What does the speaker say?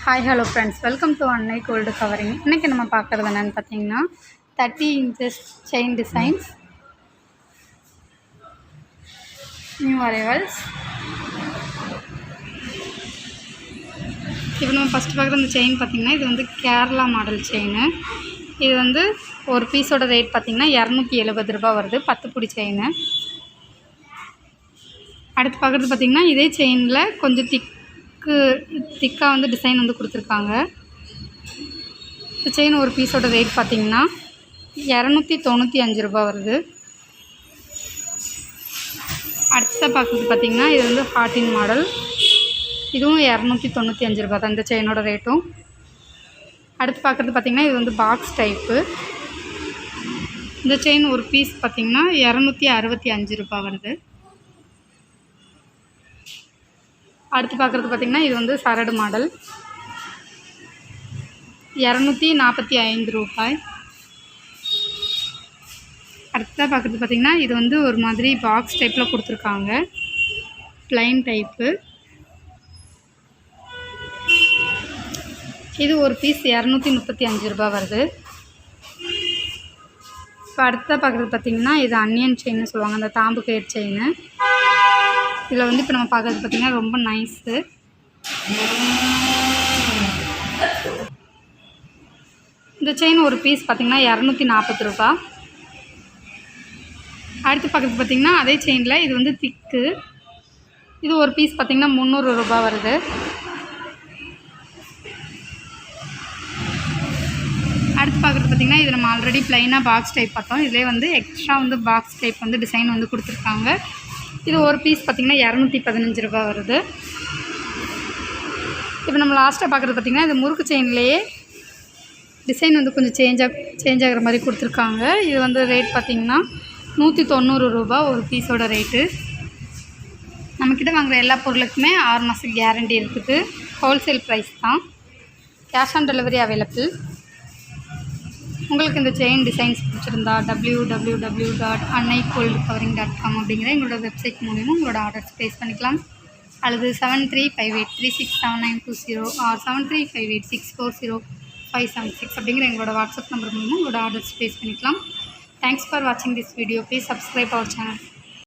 Hi, hello friends. Welcome to Annai Gold Covering. இன்னைக்கு நம்ம பார்க்குறது என்னன்னு பார்த்தீங்கன்னா 30 inches chain designs, new arrivals. இப்போ நம்ம ஃபஸ்ட்டு பார்க்குற இந்த செயின் பார்த்திங்கன்னா இது வந்து கேரளா மாடல் செயின். இது வந்து ஒரு பீஸோட ரேட் பார்த்திங்கன்னா 270 ரூபா வருது, 10 பிடி செயின். அடுத்து பார்க்குறது பார்த்திங்கன்னா இதே செயினில் கொஞ்சம் திக்காக வந்து டிசைன் வந்து கொடுத்துருக்காங்க. இந்த செயின் ஒரு பீஸோட ரேட் பார்த்திங்கன்னா 295 ரூபா வருது. அடுத்த பார்க்குறது பார்த்திங்கன்னா இது வந்து ஹார்டின் மாடல், இதுவும் 295 ரூபா தான் இந்த செயினோட ரேட்டும். அடுத்து பார்க்குறது பார்த்திங்கன்னா இது வந்து பாக்ஸ் டைப்பு. இந்த செயின் ஒரு பீஸ் பார்த்திங்கன்னா 265 ரூபா வருது. அடுத்து பார்க்குறது பார்த்திங்கன்னா இது வந்து சரடு மாடல், 245 ரூபாய். அடுத்ததாக பார்க்குறது பார்த்திங்கன்னா இது வந்து ஒரு மாதிரி பாக்ஸ் டைப்பில் கொடுத்துருக்காங்க, ப்ளைன் டைப்பு. இது ஒரு பீஸ் 235 ரூபா வருது. இப்போ அடுத்ததாக பார்க்குறது பார்த்திங்கன்னா இது அன்னியன் செயின்னு சொல்லுவாங்க, அந்த தாம்பு கயிறு செயின். இதில் வந்து இப்போ நம்ம பார்க்குறது பார்த்திங்கன்னா ரொம்ப நைஸு. இந்த செயின் ஒரு பீஸ் பார்த்திங்கன்னா 240 ரூபா. அடுத்து பார்க்குறது பார்த்திங்கன்னா அதே செயினில் இது வந்து திக்கு, இது ஒரு பீஸ் பார்த்திங்கன்னா 300 ரூபா வருது. அடுத்து பார்க்குறது பார்த்திங்கன்னா இது நம்ம ஆல்ரெடி ப்ளைனாக பாக்ஸ் டைப் பார்த்தோம், இதிலே வந்து எக்ஸ்ட்ரா வந்து பாக்ஸ் டைப் வந்து டிசைன் வந்து கொடுத்துருக்காங்க. இது ஒரு பீஸ் பார்த்திங்கன்னா 215 ரூபா வருது. இப்போ நம்ம லாஸ்ட்டாக பார்க்குறது பார்த்திங்கன்னா இது முறுக்கு செயின்லேயே டிசைன் வந்து கொஞ்சம் சேஞ்ச் ஆகிற மாதிரி கொடுத்துருக்காங்க. இது வந்து ரேட் பார்த்திங்கன்னா 190 ரூபா ஒரு பீஸோட ரேட்டு. நம்மக்கிட்ட வாங்குகிற எல்லா பொருளுக்குமே 6 மாதம் கேரண்டி இருக்குது. ஹோல்சேல் ப்ரைஸ் தான், கேஷ் ஆன் டெலிவரி அவைலபிள். உங்களுக்கு இந்த செயின் டிசைன்ஸ் பிடிச்சிருந்தா www.annaigoldcovering.com அப்படிங்கிற எங்களோட வெப்சைட் மூலிமா உங்களோட ஆர்டர்ஸ் ப்ளேஸ் பண்ணிக்கலாம். அல்லது 7358367920 ஆர் 7358640576 அப்படிங்கிற எங்களோட வாட்ஸ்அப் நம்பர் மூலிமா உங்களோட ஆர்டர்ஸ் ப்ளேஸ் பண்ணிக்கலாம். தேங்க்ஸ் ஃபார் வாட்சிங் this video. Please subscribe our channel.